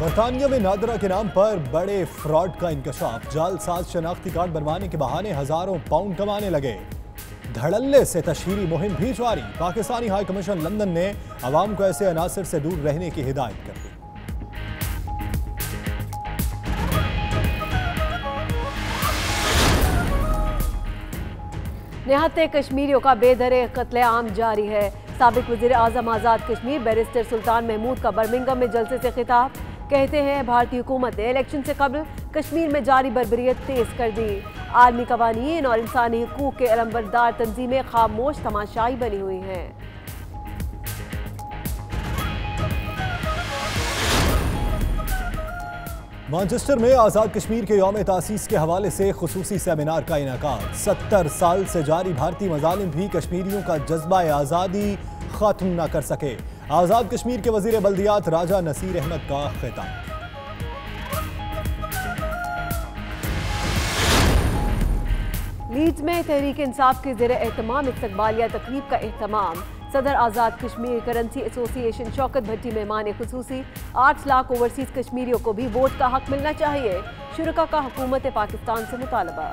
बरतानिया में नादरा के नाम पर बड़े फ्रॉड का इंकशाफ। जालसाज शनाख्ती कार्ड बनवाने के बहाने हजारों पाउंड कमाने लगे। धड़ल्ले से तशहीरी मुहिम भी जारी। पाकिस्तानी हाई कमीशन लंदन ने अवाम को ऐसे अनासर से दूर रहने की हिदायत कर दी। निहत्ते कश्मीरियों का बेदरे कत्लेआम जारी है। साबिक वजीर आजम आज़ाद कश्मीर बैरिस्टर सुल्तान महमूद का बर्मिंघम में जलसे से खिताब। कहते हैं भारतीय हुकूमत ने इलेक्शन से कबल कश्मीर में जारी बर्बरियत तेज कर दी। आलमी कवानीन और इंसानी हुकूक के अलंबरदार तंजीमें खामोश तमाशाई बनी हुई हैं। मैनचेस्टर में आज़ाद कश्मीर के यौम तासीस के हवाले से खुसूसी सेमिनार का इनेकाद। 70 साल से जारी भारतीय मजालिम भी कश्मीरियों का जज्बा आज़ादी खत्म न कर सके। आज़ाद कश्मीर के वजीर बल्दियात राजा नसीर अहमद का खिताब। लीड्स में तहरीक इंसाफ के ज़ेर एहतमाम इस्तकबालिया तकरीब का एहतमाम। सदर आज़ाद कश्मीर करेंसी एसोसिएशन शौकत भट्टी मेहमान खुसूसी। 8 लाख ओवरसीज कश्मीरियों को भी वोट का हक मिलना चाहिए। शुरका का हुकूमत पाकिस्तान से मुतालबा।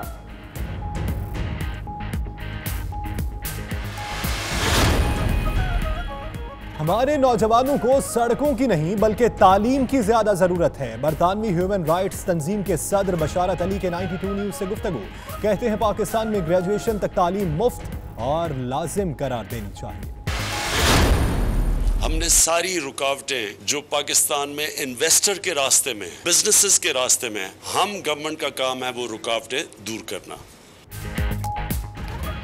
हमारे नौजवानों को सड़कों की नहीं बल्कि तालीम की ज्यादा जरूरत है। बरतानवी ह्यूमन राइट्स तंजीम के सदर बशारत अली के 92 न्यूज से गुफ्तगू। कहते हैं पाकिस्तान में ग्रेजुएशन तक तालीम मुफ्त और लाजिम करार देनी चाहिए। हमने सारी रुकावटें जो पाकिस्तान में इन्वेस्टर के रास्ते में, बिजनेसेस के रास्ते में, हम गवर्नमेंट का काम है वो रुकावटें दूर करना।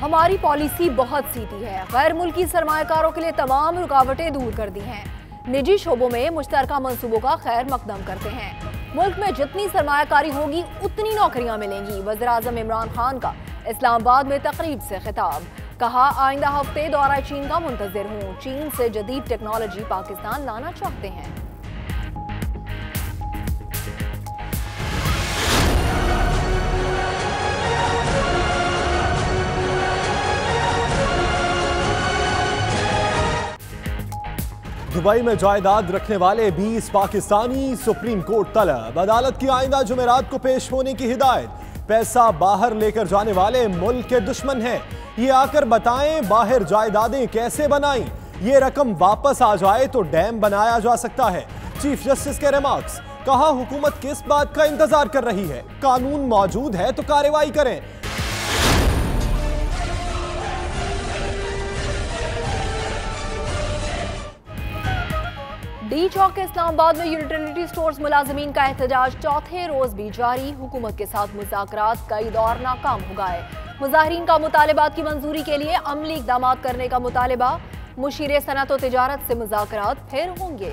हमारी पॉलिसी बहुत सीधी है। गैर मुल्की सरमायाकारों के लिए तमाम रुकावटें दूर कर दी हैं। निजी शोबों में मुश्तरका मंसूबों का खैर मकदम करते हैं। मुल्क में जितनी सरमायाकारी होगी उतनी नौकरियां मिलेंगी। वज़ीर आज़म इमरान खान का इस्लामाबाद में तकरीब से खिताब। कहा आइंदा हफ्ते दौरा चीन का मुंतज़िर हूँ। चीन से जदीद टेक्नोलॉजी पाकिस्तान लाना चाहते हैं। दुबई में जायदाद रखने वाले 20 पाकिस्तानी सुप्रीम कोर्ट तलब। अदालत की आइंदा जुमेरात को पेश होने की हिदायत। पैसा बाहर लेकर जाने वाले मुल्क के दुश्मन हैं। ये आकर बताएं बाहर जायदादें कैसे बनाई। ये रकम वापस आ जाए तो डैम बनाया जा सकता है। चीफ जस्टिस के रिमार्क्स। कहा हुकूमत किस बात का इंतजार कर रही है। कानून मौजूद है तो कार्रवाई करें। डी चौक के इस्लामाबाद में यूटिलिटी स्टोर्स मुलाजमीन का एहतजाज चौथे रोज भी जारी। हुकूमत के साथ मुज़ाकरात कई दौर नाकाम हो गए। मुजाहिरीन का मुतालिबात की मंजूरी के लिए अमली इक़दाम करने का मुतालिबा। मुशीर सनअत और तिजारत से मुज़ाकरात फिर होंगे।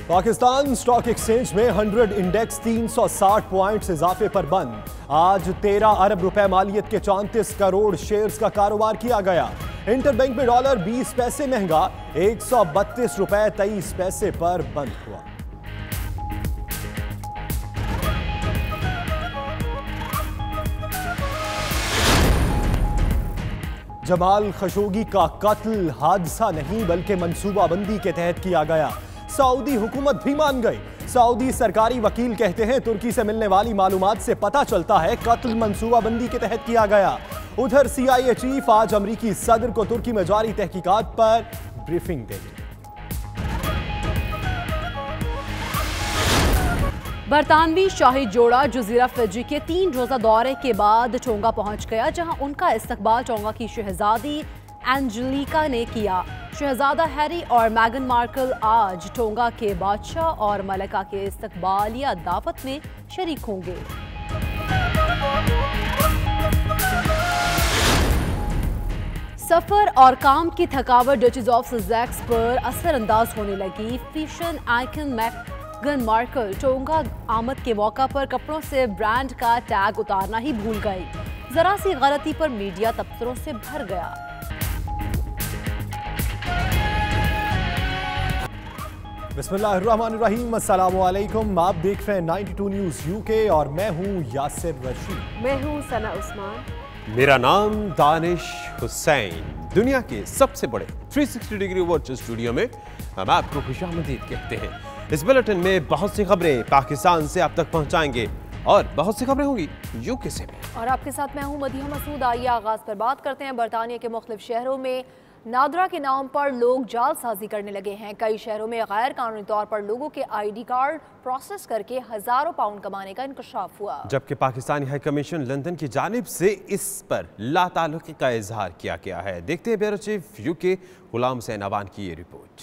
पाकिस्तान स्टॉक एक्सचेंज में 100 इंडेक्स 360 पॉइंट्स इजाफे पर बंद। आज 13 अरब रुपए मालियत के 34 करोड़ शेयर्स का कारोबार किया गया। इंटरबैंक में डॉलर 20 पैसे महंगा 132 रुपए 23 पैसे पर बंद हुआ। जमाल खशोगी का कत्ल हादसा नहीं बल्कि मंसूबाबंदी के तहत किया गया। सऊदी हुकूमत भी मान गई। सऊदी सरकारी वकील कहते हैं तुर्की से मिलने वाली मालूमात से पता चलता है कत्ल मंसूबाबंदी के तहत किया गया। उधर CIA चीफ आज अमरीकी सदर को तुर्की में जारी तहकीकात पर ब्रीफिंग देंगे। बरतानवी शाही जोड़ा जजीरा फिजी के 3 रोजा दौरे के बाद टोंगा पहुंच गया, जहां उनका इस्तकबाल टोंगा की शहजादी एंजेलिका ने किया। शहजादा हैरी और मैगन मार्कल आज टोंगा के बादशाह और मलिका के इस्तकबालिया दावत में शरीक होंगे। सफर और काम की थकावट डचेस ऑफ ससेक्स पर असरअंदाज होने लगी। फैशन आइकन मैगन मार्कल टोंगा आमद के मौका पर कपड़ों से ब्रांड का टैग उतारना ही भूल गई। जरा सी गलती पर मीडिया तबसरों से भर गया। बिस्मिल्लाहिर्रहमानिर्रहीम, अस्सलामु अलैकुम। आप देख रहे हैं 92 न्यूज़ UK और मैं हूं यासिर रशीद। मैं हूं सना उस्मान। मेरा नाम दानिश हुसैन। दुनिया के सबसे बड़े 360 डिग्री वर्चुअल स्टूडियो में हम आपको खुशामदीद कहते हैं। इस बुलेटिन में बहुत सी खबरें पाकिस्तान से आप तक पहुंचाएंगे और बहुत सी खबरें होंगी यूके से भी। और आपके साथ मैं हूं मदीहा मसूद। आइए आगाज पर बात करते हैं। बरतानिया के मुख्तलिफ शहरों में नादरा के नाम पर लोग जालसाजी करने लगे हैं। कई शहरों में गैर कानूनी तौर पर लोगों के ID कार्ड प्रोसेस करके हजारों पाउंड कमाने का इंकशाफ हुआ, जबकि पाकिस्तानी हाई कमीशन लंदन की जानिब से इस पर लाताल्लुकी का इजहार किया गया है। देखते हैं bureau chief UK Ghulam Hussain Awan की ये रिपोर्ट।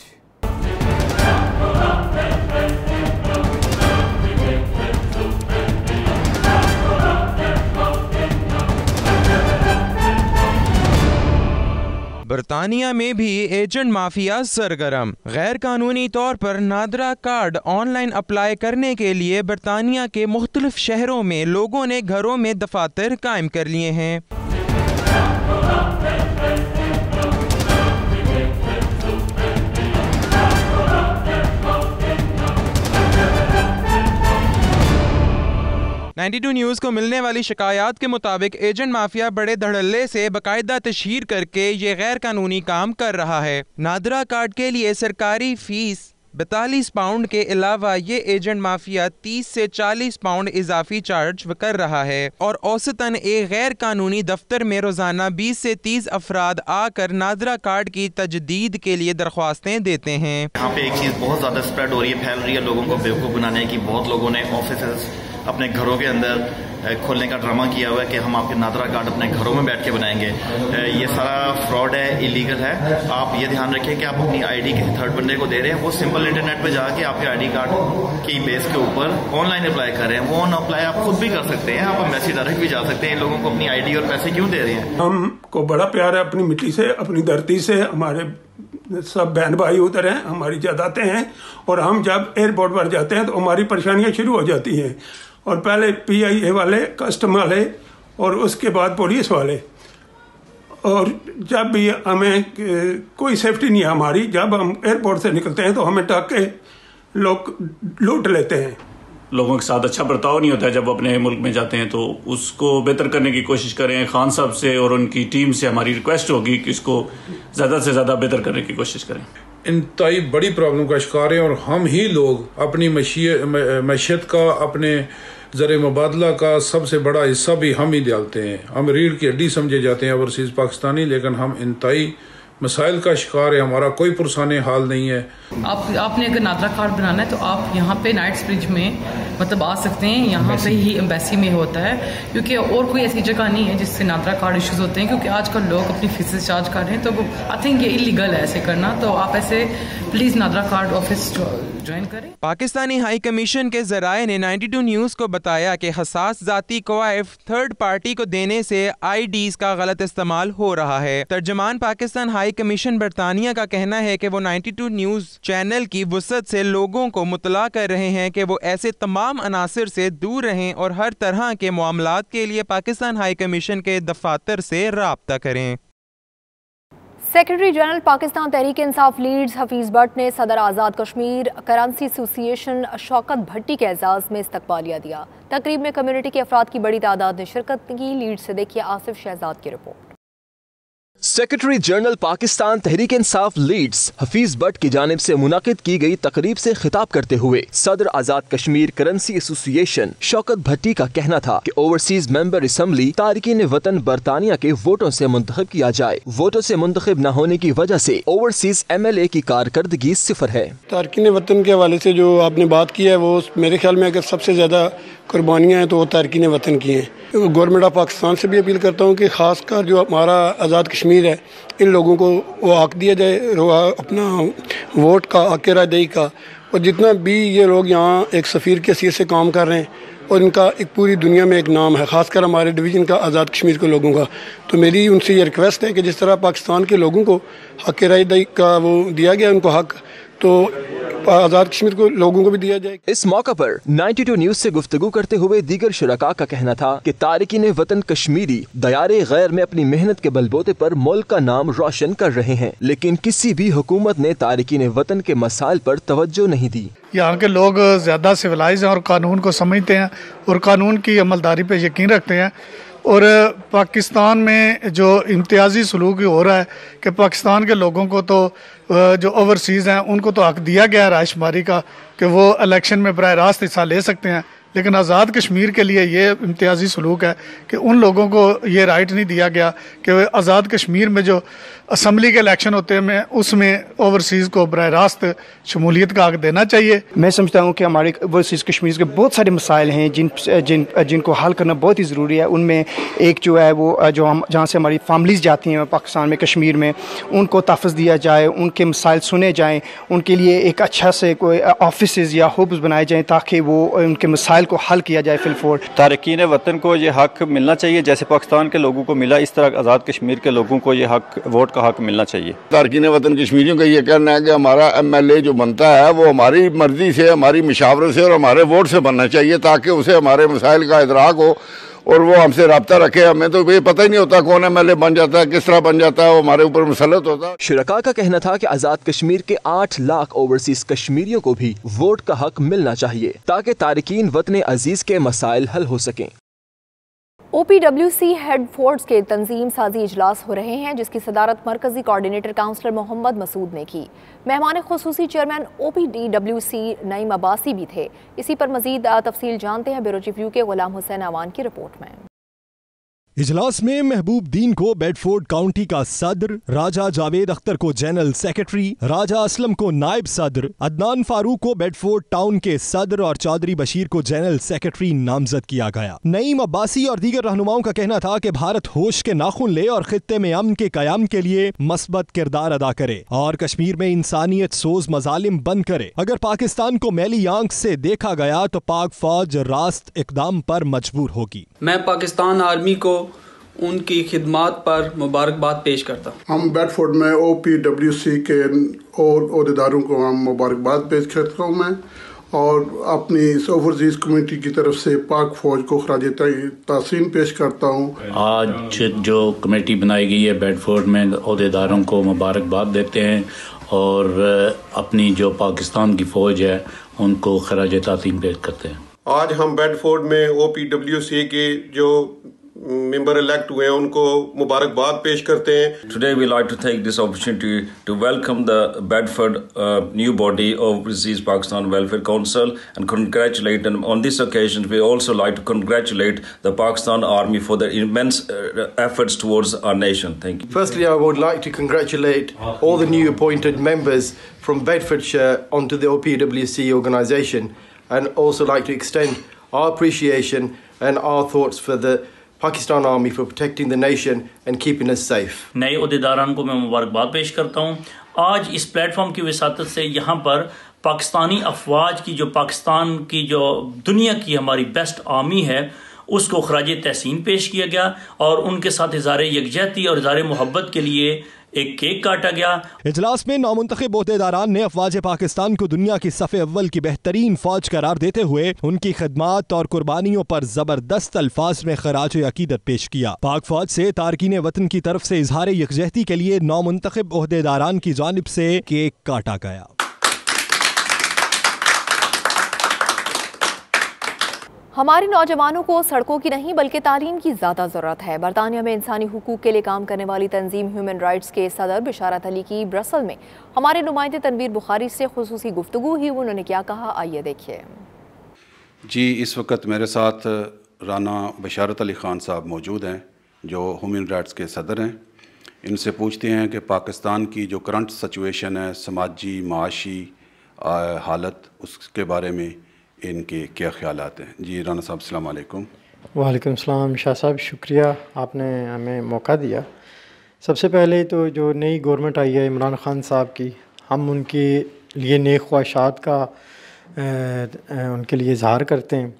बरतानिया में भी एजेंट माफिया सरगर्म। गैर कानूनी तौर पर नादरा कार्ड ऑनलाइन अप्लाई करने के लिए बरतानिया के मुख्तलिफ शहरों में लोगों ने घरों में दफातर कायम कर लिए हैं। न्यूज़ को मिलने वाली शिकायत के मुताबिक एजेंट माफिया बड़े धड़ल्ले से बाकायदा तशहीर करके ये गैर कानूनी काम कर रहा है। नादरा कार्ड के लिए सरकारी फीस 42 पाउंड के अलावा ये एजेंट माफिया 30 से 40 पाउंड इजाफी चार्ज कर रहा है और औसतन एक गैर कानूनी दफ्तर में रोजाना 20 से 30 अफराद आकर नादरा कार्ड की तजदीद के लिए दरख्वास्तें देते हैं। यहाँ पे एक चीज बहुत ज्यादा स्प्रेड हो रही है, फैल रही है लोगों को बेवकूफ बनाने की। बहुत लोगों ने ऑफिस अपने घरों के अंदर खोलने का ड्रामा किया हुआ है कि हम आपके नादरा कार्ड अपने घरों में बैठ के बनाएंगे। ये सारा फ्रॉड है, इलीगल है। आप ये ध्यान रखिए कि आप अपनी ID किसी थर्ड बंदे को दे रहे हैं, वो सिंपल इंटरनेट पे जाके आपके ID कार्ड की बेस के ऊपर ऑनलाइन अप्लाई कर रहे हैं। वो ऑन अप्लाई आप खुद भी कर सकते हैं, आप मैसेज डायरेक्ट भी जा सकते हैं। लोगों को अपनी ID और पैसे क्यों दे रहे हैं? हमको बड़ा प्यार है अपनी मिट्टी से, अपनी धरती से। हमारे सब बहन भाई उधर हैं, हमारी जायदादें हैं, और हम जब एयरपोर्ट पर जाते हैं तो हमारी परेशानियां शुरू हो जाती हैं। और पहले PIA वाले, कस्टम वाले, और उसके बाद पुलिस वाले। और जब भी हमें कोई सेफ्टी नहीं है हमारी, जब हम एयरपोर्ट से निकलते हैं तो हमें डाके लोग लूट लेते हैं। लोगों के साथ अच्छा बर्ताव नहीं होता है। जब अपने मुल्क में जाते हैं तो उसको बेहतर करने की कोशिश करें। खान साहब से और उनकी टीम से हमारी रिक्वेस्ट होगी कि इसको ज़्यादा से ज़्यादा बेहतर करने की कोशिश करें। इंतहाई बड़ी प्रॉब्लम का शिकार हैं और हम ही लोग अपनी मैशियत का, अपने ज़र मुबादला का सबसे बड़ा हिस्सा भी हम ही डालते हैं। हम रीढ़ की हड्डी समझे जाते हैं ओवरसीज़ पाकिस्तानी, लेकिन हम इंतहाई मसाइल का शिकार है। हमारा कोई पुरसाने हाल नहीं है। आपने अगर नादरा कार्ड बनाना है तो आप यहाँ पे नाइट्सब्रिज में मतलब आ सकते हैं। यहाँ पे ही एम्बेसी में होता है, क्योंकि और कोई ऐसी जगह नहीं है जिससे नादरा कार्ड इश्यूज होते हैं। क्योंकि आजकल लोग अपनी फीसेस चार्ज कर रहे हैं, तो आई थिंक ये इलीगल है ऐसे करना। तो आप ऐसे please NADRA card office join करें। पाकिस्तानी हाई कमीशन के जराए ने 92 न्यूज़ को बताया कि हसास जाती कवायफ थर्ड पार्टी को देने से IDs का गलत इस्तेमाल हो रहा है। तर्जमान पाकिस्तान हाई कमीशन बरतानिया का कहना है कि वो 92 न्यूज़ चैनल की वुसअत से लोगों को मुतला कर रहे हैं कि वो ऐसे तमाम अनासर से दूर रहें और हर तरह के मामलात के लिए पाकिस्तान हाई कमीशन के दफातर से राब्ता करें। Secretary general Pakistan Tehreek Insaf Leeds Hafeez Bhatt ने सदर आज़ाद कश्मीर करेंसी एसोसिएशन शौकत भट्टी के एजाज़ में इस्तकबालिया दिया। तकरीब में कम्युनिटी के अफराद की बड़ी तादाद ने शिरकत की। लीड्स से देखिए आसिफ शहजाद की report. Secretary general Pakistan Tehreek Insaf Leeds Hafeez Bhatt की जानिब से मुनाकिद की गई तकरीब से खिताब करते हुए सदर आज़ाद कश्मीर करेंसी एसोसिएशन शौकत भट्टी का कहना था कि ओवरसीज मेंबर असम्बली तारकीन वतन बरतानिया के वोटों से मुंतखब किया जाए। वोटों से मुंतखब न होने की वजह से ओवरसीज MLA की कारकर्दगी सिफर है। तारकीन वतन के हवाले से जो आपने बात की है, वो मेरे ख्याल में अगर सबसे ज्यादा कुर्बानियाँ हैं तो वो तारकीन वतन की हैं। गवर्नमेंट ऑफ पाकिस्तान से भी अपील करता हूँ कि खासकर जो हमारा आज़ाद कश्मीर है, इन लोगों को वो हक दिया जाए अपना वोट का, हक रायदही का। और जितना भी ये लोग यहाँ एक सफ़ीर की हैसियत से काम कर रहे हैं और इनका एक पूरी दुनिया में एक नाम है, खासकर हमारे डिवीज़न का, आज़ाद कश्मीर के लोगों का। तो मेरी उनसे ये रिक्वेस्ट है कि जिस तरह पाकिस्तान के लोगों को हक रायदही का वो दिया गया उनको हक, तो आज़ाद कश्मीर को लोगों को भी दिया जाए। इस मौका पर 92 न्यूज़ से गुफ्तगू करते हुए दीगर शुरका का कहना था कि तारिकीन वतन कश्मीरी दयारे गैर में अपनी मेहनत के बलबूते पर मुल्क का नाम रोशन कर रहे हैं, लेकिन किसी भी हुकूमत ने तारिकीन वतन के मसाइल पर तवज्जो नहीं दी। यहाँ के लोग ज़्यादा सिविलाइज हैं और कानून को समझते हैं और कानून की अमलदारी पे यकीन रखते हैं। और पाकिस्तान में जो इम्तियाजी सलूक हो रहा है कि पाकिस्तान के लोगों को तो जो ओवरसीज़ हैं उनको तो हक दिया गया है रायशुमारी का कि वो इलेक्शन में बराह रास्त हिस्सा ले सकते हैं, लेकिन आज़ाद कश्मीर के लिए ये इम्तियाजी सलूक है कि उन लोगों को ये राइट नहीं दिया गया कि आज़ाद कश्मीर में जो असम्बली के इलेक्शन होते हैं उसमें ओवरसीज़ को बराह रास्त शमूलियत का हक देना चाहिए। मैं समझता हूँ कि हमारे ओवरसीज़ कश्मीर के बहुत सारे मसाइल हैं जिनको हल करना बहुत ही ज़रूरी है। उनमें एक जो है वो जो हम जहाँ से हमारी फैमिलीज़ जाती हैं पाकिस्तान में कश्मीर में, उनको तहफ़्फ़ुज़ दिया जाए, उनके मसाइल सुने जाएँ, उनके लिए एक अच्छा से कोई ऑफिस या हब्स बनाए जाएँ ताकि वो उनके मसाइल को हल किया जाए फिलफोर। तारकीन वतन को ये हक मिलना चाहिए जैसे पाकिस्तान के लोगों को मिला, इस तरह आज़ाद कश्मीर के लोगों को ये हक वोट का हक मिलना चाहिए। तारकीन वतन कश्मीरियों का ये कहना है कि हमारा MLA जो बनता है वो हमारी मर्जी से, हमारी मशावरत से और हमारे वोट से बनना चाहिए ताकि उसे हमारे मसाइल का इदराक हो और वो हमसे रब्ता रखे। हमें तो ये पता ही नहीं होता कौन MLA बन जाता है, किस तरह बन जाता है, वो हमारे ऊपर मुसल्लत होता है। शुरका का कहना था कि आज़ाद कश्मीर के 8 लाख ओवरसीज कश्मीरियों को भी वोट का हक मिलना चाहिए ताकि तारकीन वतन अजीज के मसाइल हल हो सकें। OPWC हेड फोर्स के तंजीम साजी इजलास हो रहे हैं जिसकी सदारत मरकजी कोऑर्डिनेटर काउंसलर मोहम्मद मसूद ने की। मेहमान खुसूसी चेयरमैन OPWC नईम अब्बासी भी थे। इसी पर मजीद तफसील जानते हैं ब्यूरो चीफ के गुलाम हुसैन अवान की रिपोर्ट में। इजलास में महबूब दीन को बेडफोर्ड काउंटी का सदर, राजा जावेद अख्तर को जनरल सेक्रेटरी, राजा असलम को नायब सदर, अदनान फारूक को बेडफोर्ड टाउन के सदर और चौधरी बशीर को जनरल सेक्रेटरी नामजद किया गया। नईम अब्बासी और दीगर रहनुमाओं का कहना था कि भारत होश के नाखून ले और खित्ते में अमन के कयाम के लिए मस्बत किरदार अदा करे और कश्मीर में इंसानियत सोज मजालिम बंद करे। अगर पाकिस्तान को मैली आंख से देखा गया तो पाक फौज रास्त इकदाम पर मजबूर होगी। मैं पाकिस्तान आर्मी को उनकी खिदमात पर मुबारकबाद पेश करता हूँ। हम बेडफोर्ड में OPWC के और अहदेदारों को हम मुबारकबाद पेश करता हूँ मैं, और अपनी ओवरसीज़ कम्युनिटी की तरफ से पाक फौज को खराज तहसीन पेश करता हूँ। आज जो कमेटी बनाई गई है बेडफोर्ड में अहदेदारों को मुबारकबाद देते हैं और अपनी जो पाकिस्तान की फ़ौज है उनको खराज तहसीन पेश करते हैं। आज हम बेडफोर्ड में OPWC के जो मेंबर इलेक्ट हुए हैं उनको मुबारकबाद पेश करते हैं। Today we like to take this opportunity to welcome the Bedford new body of Overseas Pakistan Welfare Council and congratulate them. On this occasion we also like to congratulate the Pakistan Army for their immense efforts towards our nation. Thank you. Firstly, I would like to congratulate all the new appointed members from Bedfordshire onto the OPWC organisation, and also like to extend our appreciation and our thoughts for the Pakistan Army for protecting the nation and keeping us safe. नए अहदेदारान को मैं मुबारकबाद पेश करता हूँ। आज इस platform की वसातत से यहाँ पर पाकिस्तानी अफवाज की जो पाकिस्तान की जो दुनिया की हमारी बेस्ट आर्मी है उसको खराज तहसीन पेश किया गया और उनके साथ इज़हार यकजहती और इज़हार मोहब्बत के लिए एक केक काटा गया। इजलास में नामुंतखब ओहदेदारान ने अफवाज पाकिस्तान को दुनिया की सफ़े अव्वल की बेहतरीन फौज करार देते हुए उनकी खिदमात और कुर्बानियों पर जबरदस्त अल्फाज में खराज अकीदत पेश किया। पाक फौज से तारकीन वतन की तरफ से इजहार यकजहती के लिए नामुंतखब ओहदेदारान की जानिब से केक काटा गया। हमारे नौजवानों को सड़कों की नहीं बल्कि तालीम की ज़्यादा ज़रूरत है। बरतानिया में इंसानी हुकूक के लिए काम करने वाली तंजीम ह्यूमन राइट्स के सदर बिशारत अली की ब्रसल में हमारे नुमाइंदे तनवीर बुखारी से खुसूसी गुफ्तगू हुई। उन्होंने क्या कहा, आइए देखिए। जी, इस वक्त मेरे साथ राना बिशारत अली ख़ान साहब मौजूद हैं जो ह्यूमन राइट्स के सदर हैं। इनसे पूछते हैं कि पाकिस्तान की जो करंट सिचुएशन है, समाजी माशी हालत, उसके बारे में इनके क्या ख्यालात हैं। जी राना साहब, अस्सलाम वालेकुम। वालेकुम सलाम। शाह साहब, शुक्रिया, आपने हमें मौका दिया। सबसे पहले तो जो नई गवर्नमेंट आई है इमरान ख़ान साहब की, हम उनके लिए नेक ख्वाहिशात का उनके लिए इजहार करते हैं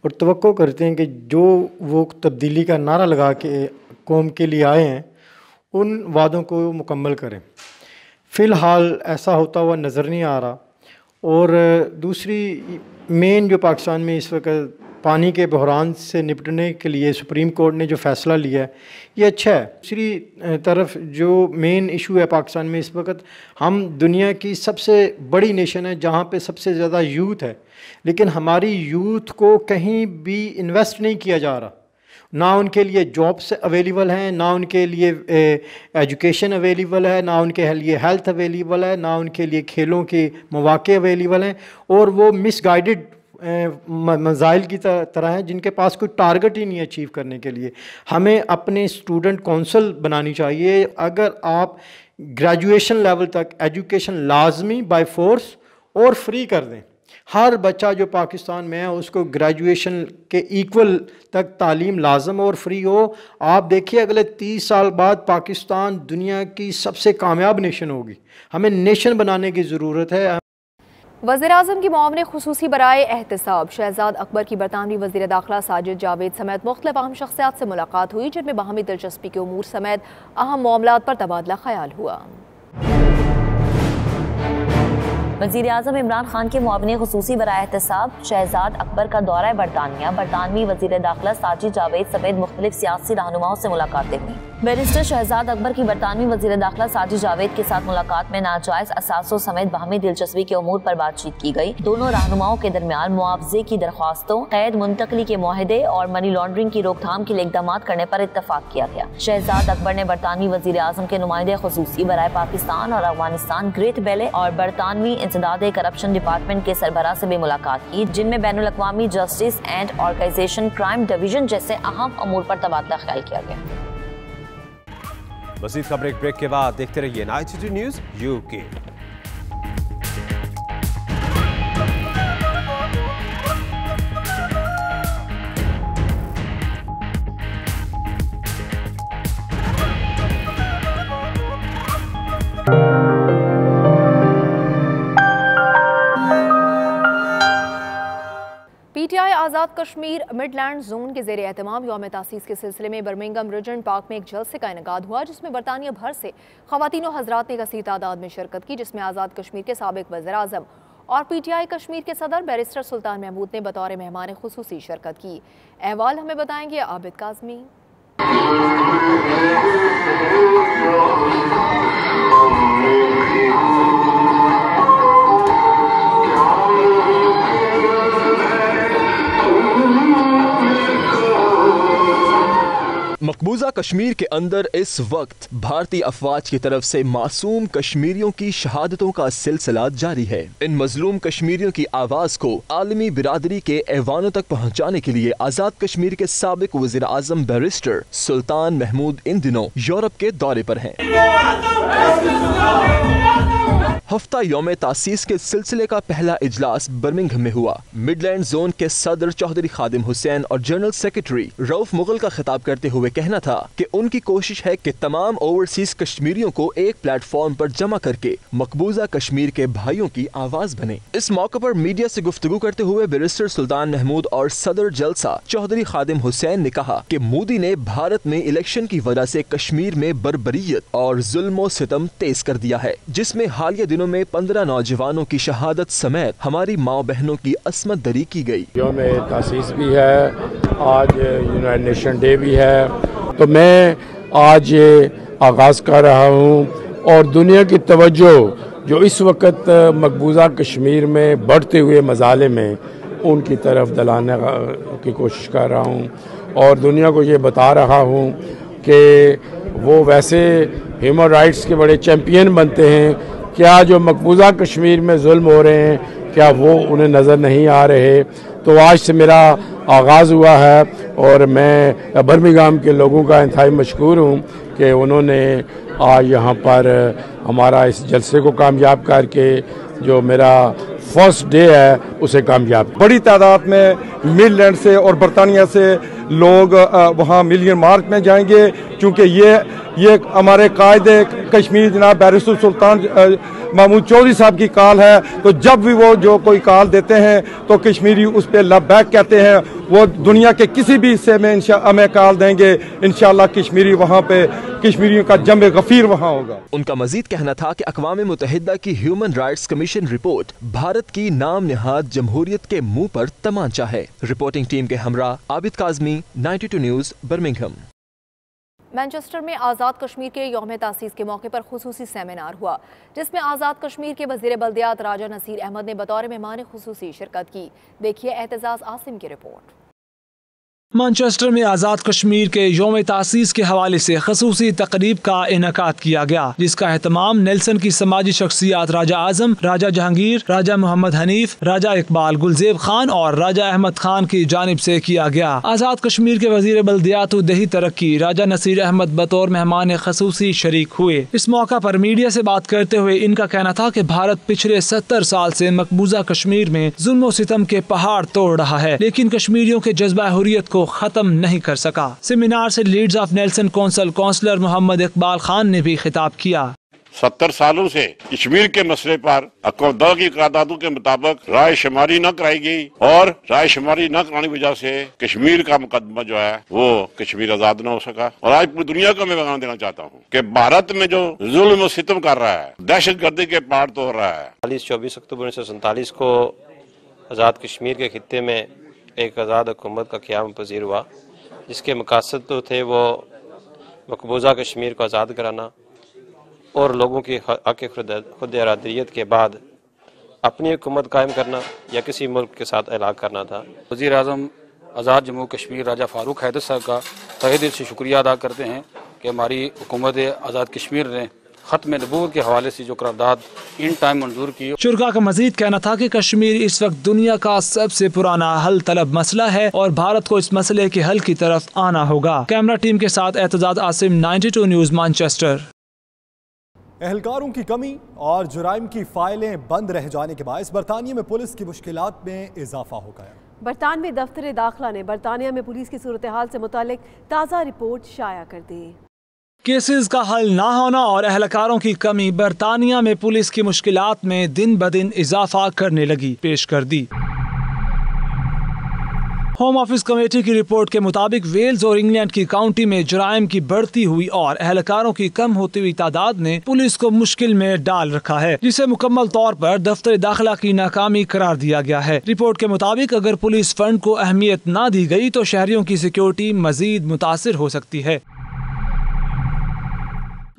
और तवक्को करते हैं कि जो वो तब्दीली का नारा लगा के कौम के लिए आए हैं उन वादों को मुकम्मल करें। फ़िलहाल ऐसा होता हुआ नज़र नहीं आ रहा। और दूसरी मेन जो पाकिस्तान में इस वक्त पानी के बहरान से निपटने के लिए सुप्रीम कोर्ट ने जो फ़ैसला लिया है ये अच्छा है। दूसरी तरफ जो मेन इशू है पाकिस्तान में इस वक्त, हम दुनिया की सबसे बड़ी नेशन है जहाँ पे सबसे ज़्यादा यूथ है, लेकिन हमारी यूथ को कहीं भी इन्वेस्ट नहीं किया जा रहा। ना उनके लिए जॉब्स अवेलेबल हैं, ना उनके लिए एजुकेशन अवेलेबल है, ना उनके लिए हेल्थ अवेलेबल है, ना उनके लिए खेलों के मौके अवेलेबल हैं, और वो मिसगाइडेड मज़ाइल की तरह हैं जिनके पास कोई टारगेट ही नहीं अचीव करने के लिए। हमें अपने स्टूडेंट कौंसल बनानी चाहिए। अगर आप ग्रेजुएशन लेवल तक एजुकेशन लाजमी बाय फोर्स और फ्री कर दें, हर बच्चा जो पाकिस्तान में है उसको ग्रेजुएशन के इक्वल तक तालीम लाजम और फ्री हो, आप देखिए अगले 30 साल बाद पाकिस्तान दुनिया की सबसे कामयाब नेशन होगी। हमें नेशन बनाने की ज़रूरत है। वज़ीर-ए-आज़म की मुआवने खुसूसी बराए एहतिसाब शहजाद अकबर की बरतानवी वज़ीर दाखिला साजिद जावेद समेत मुख्तलिफ अहम शख्सियात से मुलाकात हुई, जिनमें बाहमी दिलचस्पी के उमूर समेत अहम मामलात पर तबादला ख्याल हुआ। वज़ीर-ए-आज़म इमरान खान के मुआवने खुसूसी बराए एहतिसाब शहजाद अकबर का दौरा बरतानिया, बरतानवी वज़ीर दाखिला साजिद जावेद समेत मुख्तलिफ सियासी रहनुमाओं से मुलाकातें हुई। बैरिस्टर शहजाद अकबर की बरतानवी वज़ीर दाखिला साजिद जावेद के साथ मुलाकात में नाजायज असासों समेत बाहमी दिलचस्पी के उमूर पर बातचीत की गई। दोनों रहनुमाओं के दरमियान मुआवजे की दरख्वास्तों, कैद मुंतकली के मुआहदे और मनी लॉन्ड्रिंग की रोकथाम के लिए इकदाम करने पर इत्तफाक किया गया। शहजाद अकबर ने बरतानवी वज़ीर आज़म के नुमाइंदे खुसूसी बराए पाकिस्तान और अफगानिस्तान ग्रेट बेले और बरतानवी इंसदाद करप्शन डिपार्टमेंट के सरबराह से भी मुलाकात की, जिनमें बैनुल अक़वामी justice and organisation crime division जैसे अहम अमूर पर तबादला ख्याल किया गया। मज़ीद खबरें ब्रेक के बाद देखते रहिए night city news UK. PTI Azad Kashmir midland zone के ज़ेरे एहतमाम यौम तासीस के सिलसिले में बर्मिंघम रिजेंट पार्क में एक जलसे का इनेकाद हुआ, जिसमें बरतानिया भर से ख़वातीन और हज़रात ने कसीर तादाद में शिरकत की, जिसमें आज़ाद कश्मीर के साबिक़ वज़ीर आज़म और पीटीआई कश्मीर के सदर बैरिस्टर सुल्तान महमूद ने बतौर मेहमान खुसूसी शिरकत की। अहवाल हमें बताएंगे आबिद काज़मी। मकबूजा कश्मीर के अंदर इस वक्त भारतीय अफवाज की तरफ से मासूम कश्मीरियों की शहादतों का सिलसिला जारी है। इन मजलूम कश्मीरियों की आवाज को आलमी बिरादरी के ऐवानों तक पहुंचाने के लिए आजाद कश्मीर के साबिक वज़ीर आज़म बैरिस्टर सुल्तान महमूद इन दिनों यूरोप के दौरे पर हैं। हफ्ता यौम तासीस के सिलसिले का पहला इजलास बर्मिंघम में हुआ। मिडलैंड जोन के सदर चौधरी खादिम हुसैन और जनरल सेक्रेटरी रऊफ मुगल का खिताब करते हुए कहना था कि उनकी कोशिश है कि तमाम ओवरसीज कश्मीरियों को एक प्लेटफॉर्म पर जमा करके मकबूजा कश्मीर के भाइयों की आवाज बने। इस मौके पर मीडिया से गुफ्तगू करते हुए बैरिस्टर सुल्तान महमूद और सदर जलसा चौधरी खादिम हुसैन ने कहा कि मोदी ने भारत में इलेक्शन की वजह से कश्मीर में बर्बरियत और जुल्म सितम तेज कर दिया है, जिसमें हालिया दिनों में 15 नौजवानों की शहादत समेत हमारी माँ बहनों की अस्मत दरी की गई। यौम तासीस भी है, आज यूनाइटेड नेशन डे भी है, तो मैं आज ये आगाज कर रहा हूँ और दुनिया की तवज्जो जो इस वक्त मकबूजा कश्मीर में बढ़ते हुए मसाले में उनकी तरफ दिलाने की कोशिश कर रहा हूँ और दुनिया को ये बता रहा हूँ कि वो वैसे ह्यूमन राइट्स के बड़े चैम्पियन बनते हैं, क्या जो मकबूजा कश्मीर में जुल्म हो रहे हैं क्या वो उन्हें नज़र नहीं आ रहे। तो आज से मेरा आगाज़ हुआ है और मैं बर्मिंघम के लोगों का इंतहाई मशकूर हूँ कि उन्होंने आज यहाँ पर हमारा इस जलसे को कामयाब करके जो मेरा फर्स्ट डे है उसे कामयाब। बड़ी तादाद में मिडलैंड से और बरतानिया से लोग वहाँ मिलियन मार्च में जाएंगे, क्योंकि ये हमारे कायदे कश्मीर जनाब बैरिस्टर सुल्तान महमूद चौधरी साहब की कॉल है। तो जब भी वो जो कोई कॉल देते हैं तो कश्मीरी उस पर लबैक कहते हैं। वो दुनिया के किसी भी हिस्से में हमें कॉल देंगे, इंशाल्लाह कश्मीरी वहाँ पे कश्मीरियों का जमे गफीर वहाँ होगा। उनका मजीद कहना था कि अक़वाम मुत्तहिदा की human rights commission report Bharat की नाम निहाद जमहूरियत के मुंह पर तमांचा है। रिपोर्टिंग टीम के हमरा Abid Kazmi, 92 news, Birmingham. Manchester में आज़ाद कश्मीर के यौम तासीस के मौके पर खुसूसी सेमिनार हुआ, जिसमें आज़ाद कश्मीर के वज़ीर बल्दियात राजा नसीर अहमद ने बतौर मेहमान खुसूसी शिरकत की। देखिए एहतजाज आसिम की रिपोर्ट। मैनचेस्टर में आज़ाद कश्मीर के यौम तासीस के हवाले से खसूसी तकरीब का इनेकाद किया गया, जिसका एहतमाम नेल्सन की समाजी शख्सियात राजा आजम, राजा जहांगीर, राजा मोहम्मद हनीफ, राजा इकबाल गुलजेब खान और राजा अहमद खान की जानिब से किया गया। आज़ाद कश्मीर के वजीर बल्दियात व दही तरक्की राजा नसीर अहमद बतौर मेहमान खसूसी शरीक हुए। इस मौका पर मीडिया से बात करते हुए इनका कहना था कि भारत पिछले 70 साल से मकबूजा कश्मीर में जुल्म व सितम के पहाड़ तोड़ रहा है, लेकिन कश्मीरियों के जज्बा हुर्रियत को खत्म नहीं कर सका। सेमिनार से Leeds of Nelson councillor Mohammad Iqbal Khan ने भी खिताब किया। 70 सालों से कश्मीर के मसले पर अक़वाम की करारदादों के मुताबिक राय शुमारी न कराई गई और राय शुमारी न कराने की वजह से कश्मीर का मुकदमा जो है वो कश्मीर आजाद न हो सका। और आज पूरी दुनिया को मैं पैगाम देना चाहता हूँ कि भारत में जो जुल्म सितम कर रहा है, दहशत गर्दी के पहाड़ तोड़ रहा है। 24 अक्टूबर 1947 को आज़ाद कश्मीर के खित्ते में एक आज़ाद हुकूमत का क़याम पजीर हुआ, जिसके मकासद तो थे वो मकबूजा कश्मीर को आज़ाद कराना और लोगों की हक़ खुद इरादियत के बाद अपनी हुकूमत कायम करना या किसी मुल्क के साथ इलाक़ करना था। वज़ीर आज़म आज़ाद जम्मू कश्मीर राजा फ़ारूक हैदर साहब का तहे दिल से शुक्रिया अदा करते हैं कि हमारी हुकूमत आज़ाद कश्मीर ने खत्म नबूवत के हवाले से जो करारदाद इन टाइम मंजूर की। शुरका का मजीद कहना था कि कश्मीर इस वक्त दुनिया का सबसे पुराना हल तलब मसला है और भारत को इस मसले के हल की तरफ आना होगा। कैमरा टीम के साथ एतजाद आसिम, 92 न्यूज़, मैनचेस्टर। एहलकारों की कमी और जुराइम की फाइलें बंद रह जाने के बायस बरतानिया में पुलिस की मुश्किलात में इजाफा हो गया। बरतानवी दफ्तर दाखिला ने बरतानिया में पुलिस की सूरत हाल से मुतालिक ताज़ा रिपोर्ट शाया कर दी। केसेस का हल ना होना और एहलकारों की कमी बरतानिया में पुलिस की मुश्किलात में दिन ब दिन इजाफा करने लगी। पेश कर दी। होम ऑफिस कमेटी की रिपोर्ट के मुताबिक वेल्स और इंग्लैंड की काउंटी में जुराइम की बढ़ती हुई और एहलकारों की कम होती हुई तादाद ने पुलिस को मुश्किल में डाल रखा है, जिसे मुकम्मल तौर पर दफ्तर दाखिला की नाकामी करार दिया गया है। रिपोर्ट के मुताबिक अगर पुलिस फंड को अहमियत ना दी गई तो शहरियों की सिक्योरिटी मजीद मुतासिर हो सकती है।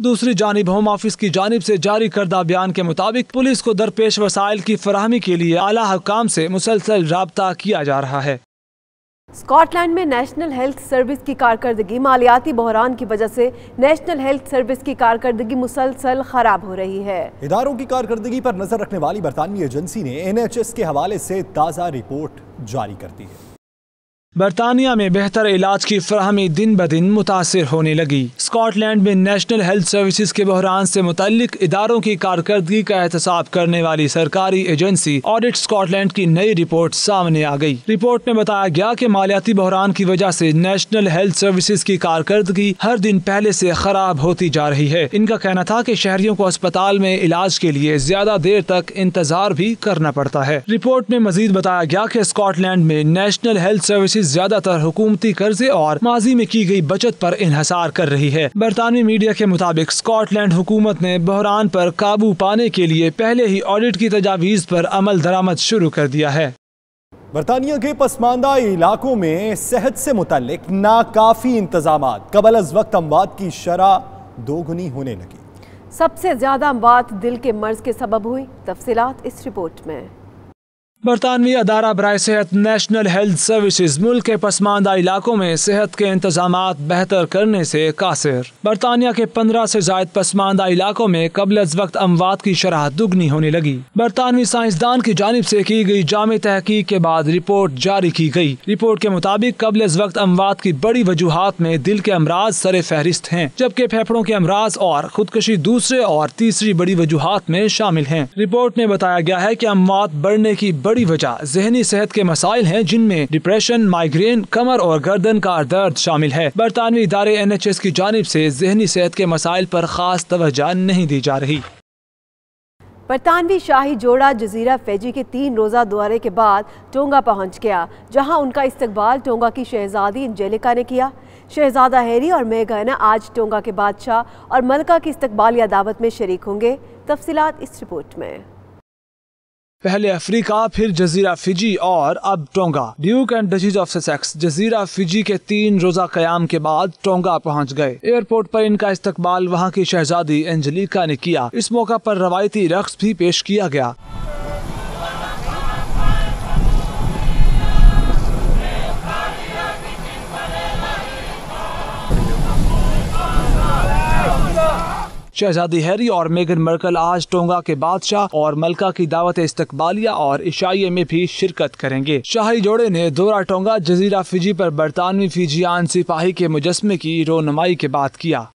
दूसरी जानिब होम ऑफिस की जानिब से जारी करदा बयान के मुताबिक पुलिस को दरपेश वसाइल की फराहमी के लिए आला हुकाम से मुसलसल राब्ता किया जा रहा है। स्कॉटलैंड में नेशनल हेल्थ सर्विस की कारकर्दगी मालियाती बहरान की वजह से नेशनल हेल्थ सर्विस की कारकर्दगी मुसलसल खराब हो रही है। इदारों की कारकर्दगी पर नजर रखने वाली बरतानवी एजेंसी ने NHS के हवाले से ताज़ा रिपोर्ट जारी कर दी है। बरतानिया में बेहतर इलाज की फराहमी दिन ब दिन मुतासिर होने लगी। स्कॉटलैंड में नेशनल हेल्थ सर्विसेज के बहरान से मुतल्लिक इदारों की कारकर्दगी का एहतसाब करने वाली सरकारी एजेंसी ऑडिट स्कॉटलैंड की नई रिपोर्ट सामने आ गई। रिपोर्ट में बताया गया कि मालियाती बहरान की वजह से नेशनल हेल्थ सर्विसेज की कारकर्दगी हर दिन पहले से खराब होती जा रही है। इनका कहना था कि शहरियों को अस्पताल में इलाज के लिए ज्यादा देर तक इंतजार भी करना पड़ता है। रिपोर्ट में मजीद बताया गया कि स्कॉटलैंड में नेशनल हेल्थ सर्विसेज ज्यादातर हुकूमती कर्जे और माजी में की गई बचत पर इन्हसार कर रही है। बरतानवी मीडिया के मुताबिक स्कॉटलैंड हुकूमत ने बहरान पर काबू पाने के लिए पहले ही ऑडिट की तजावीज पर अमल दरामद शुरू कर दिया है। बरतानिया के पसमानदा इलाकों में सेहत से मुतल्लिक नाकाफी इंतजामात कबल अज वक्त अमवात की शरह दोगुनी होने लगी। सबसे ज्यादा अमवात दिल के मर्ज के सबब हुई। तफसीलात इस रिपोर्ट में। बरतानवी अदारा बराए सेहत नेशनल हेल्थ सर्विसेज मुल्क के पसमानदा इलाकों में सेहत के इंतजामात बेहतर करने से कासिर। बरतानिया के 15 से जायद पसमानदा इलाकों में कबल अज वक्त अमवात की शरह दुगनी होने लगी। बरतानवी साइंसदान की जानिब से की गई जामे तहकीक के बाद रिपोर्ट जारी की गई। रिपोर्ट के मुताबिक कबल अज वक्त अमवात की बड़ी वजूहात में दिल के अमराज सरे फहरिस्त हैं, जबकि फेफड़ों के अमराज और खुदकशी दूसरे और तीसरी बड़ी वजूहात में शामिल हैं। रिपोर्ट में बताया गया है कि अमवात बढ़ने की बड़ी वजह ज़हनी सेहत के मसाइल हैं, जिनमें डिप्रेशन, माइग्रेन, कमर और गर्दन का दर्द शामिल है। बरतानवी इदारे NHS की जानिब से ज़हनी सेहत के मसाइल पर खास तवज्जो नहीं दी जा रही। बरतानवी शाही जोड़ा जजीरा फैजी के 3 रोज़ा दौरे के बाद टोंगा पहुंच गया, जहां उनका इस्तकबाल टोंगा की शहजादी एंजेलिका ने किया। शहजादा हैरी और मेगन आज टोंगा के बादशाह और मलका की इस्तकबालिया दावत में शरीक होंगे। तफसीलात इस रिपोर्ट में। पहले अफ्रीका, फिर जजीरा फिजी और अब Tonga. Duke and duchess of Sussex जजीरा फिजी के 3 रोजा कयाम के बाद टोंगा पहुंच गए। एयरपोर्ट पर इनका इस्तकबाल वहां की शहजादी एंजेलिका ने किया। इस मौका पर रवायती रक्स भी पेश किया गया। शहजादी हैरी और मेगन मार्कल आज टोंगा के बादशाह और मलका की दावत इस्तकबालिया और इशाइये में भी शिरकत करेंगे। शाही जोड़े ने दौरा टोंगा जजीरा फिजी पर बरतानवी फिजियान सिपाही के मुजस्मे की रोनुमाई के बाद किया।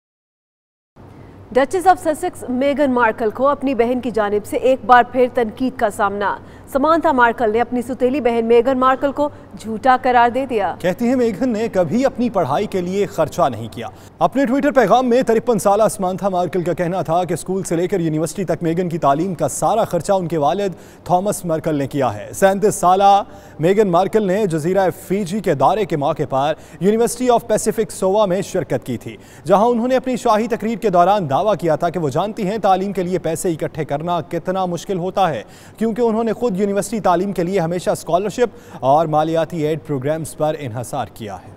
डचेस ऑफ ससेक्स मेगन मार्कल को अपनी बहन की जानिब से एक बार फिर तनकीद का सामना। समांथा मार्कल ने अपनी सुतेली बहन मेगन मार्कल को झूठा करार दे दिया। कहती हैं मेगन ने कभी अपनी पढ़ाई के लिए खर्चा नहीं किया। अपने ट्विटर पैगाम में 53 साला समांथा मार्कल का कहना था कि स्कूल से लेकर यूनिवर्सिटी तक मेगन की तालीम का सारा खर्चा उनके वालिद थॉमस मार्कल ने किया है। 37 साला मेगन मार्कल ने जजीरा फिजी के दौरे के मौके पर यूनिवर्सिटी ऑफ पैसिफिक सोवा में शिरकत की थी, जहां उन्होंने अपनी शाही तकरीर के दौरान दावा किया था कि वो जानती हैं तालीम के लिए पैसे इकट्ठे करना कितना मुश्किल होता है, क्योंकि उन्होंने खुद यूनिवर्सिटी तालीम के लिए हमेशा स्कॉलरशिप और मालियाती एड प्रोग्राम्स पर इन्हसार किया है।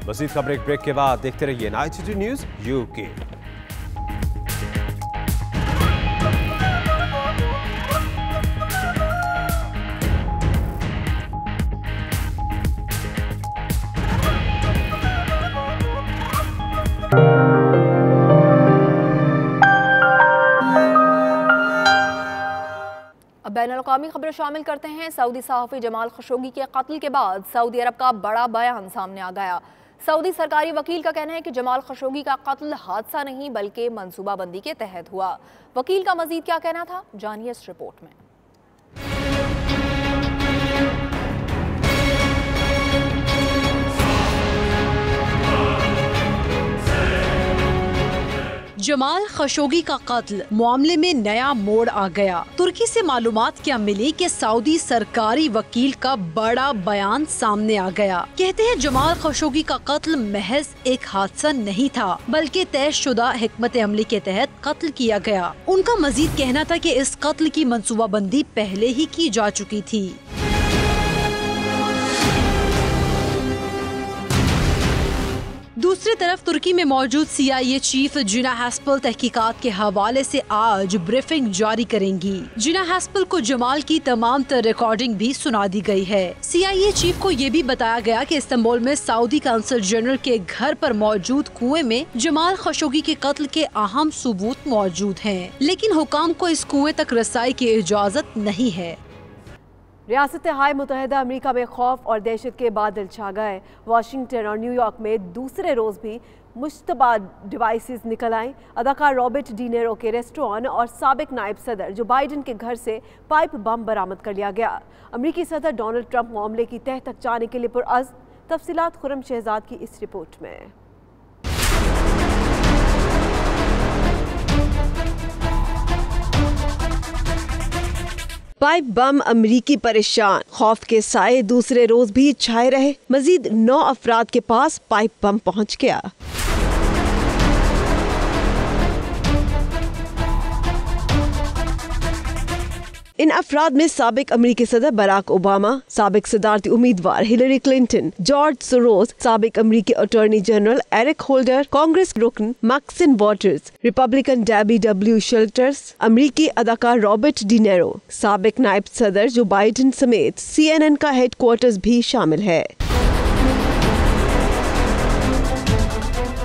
मज़ीद खबरें ब्रेक के बाद देखते रहिए नाइट सिटी न्यूज़ यूके। बैनुल-अक़वामी खबरें शामिल करते हैं। सऊदी सहाफ़ी जमाल खशोगी के कत्ल के बाद सऊदी अरब का बड़ा बयान सामने आ गया। सऊदी सरकारी वकील का कहना है कि जमाल खशोगी का कत्ल हादसा नहीं बल्कि मंसूबाबंदी के तहत हुआ। वकील का मजीद क्या कहना था, जानिए इस रिपोर्ट में। जमाल खशोगी का कत्ल मामले में नया मोड़ आ गया। तुर्की से मालूमात क्या मिली कि सऊदी सरकारी वकील का बड़ा बयान सामने आ गया। कहते हैं जमाल खशोगी का कत्ल महज एक हादसा नहीं था बल्कि तयशुदा हिकमत अमली के तहत कत्ल किया गया। उनका मजीद कहना था कि इस कत्ल की मंसूबाबंदी पहले ही की जा चुकी थी। दूसरी तरफ तुर्की में मौजूद CIA चीफ जिना हैस्पल तहकीकात के हवाले से आज ब्रीफिंग जारी करेंगी। जिना हैस्पल को जमाल की तमाम तर रिकॉर्डिंग भी सुना दी गई है। CIA चीफ को ये भी बताया गया कि इस्तांबुल में सऊदी काउंसिल जनरल के घर पर मौजूद कुएं में जमाल खशोगी के कत्ल के अहम सबूत मौजूद हैं, लेकिन हुकाम को इस कुएं तक रसाई की इजाजत नहीं है। रियासत हाय मुत्तहिदा अमेरिका में खौफ और दहशत के बादल छा गए। वाशिंगटन और न्यूयॉर्क में दूसरे रोज भी मुश्तबा डिवाइसेस निकल आए। अदाकार रॉबर्ट डी नीरो के रेस्टोरेंट और साबिक नायब सदर जो बाइडन के घर से पाइप बम बरामद कर लिया गया। अमेरिकी सदर डोनाल्ड ट्रंप मामले की तह तक जाने के लिए पुरअज़्म। तफसीलात खुर्रम शहजाद की इस रिपोर्ट में। पाइप बम अमरीकी परेशान, खौफ के साए दूसरे रोज भी छाए रहे। मजीद 9 अफराद के पास पाइप बम पहुंच गया। इन अफराद में साबिक अमरीकी सदर बराक ओबामा, साबिक सदारती उम्मीदवार हिलरी क्लिंटन, जॉर्ज सोरोस, साबिक अमरीकी attorney general Eric Holder, Congress रुकन Maxine Waters, Republican Debbie W शेल्टर्स, अमरीकी अदाकार रॉबर्ट डी नीरो, साबिक नायब सदर जो बाइडन समेत CNN का हेडक्वार्टर्स भी शामिल है।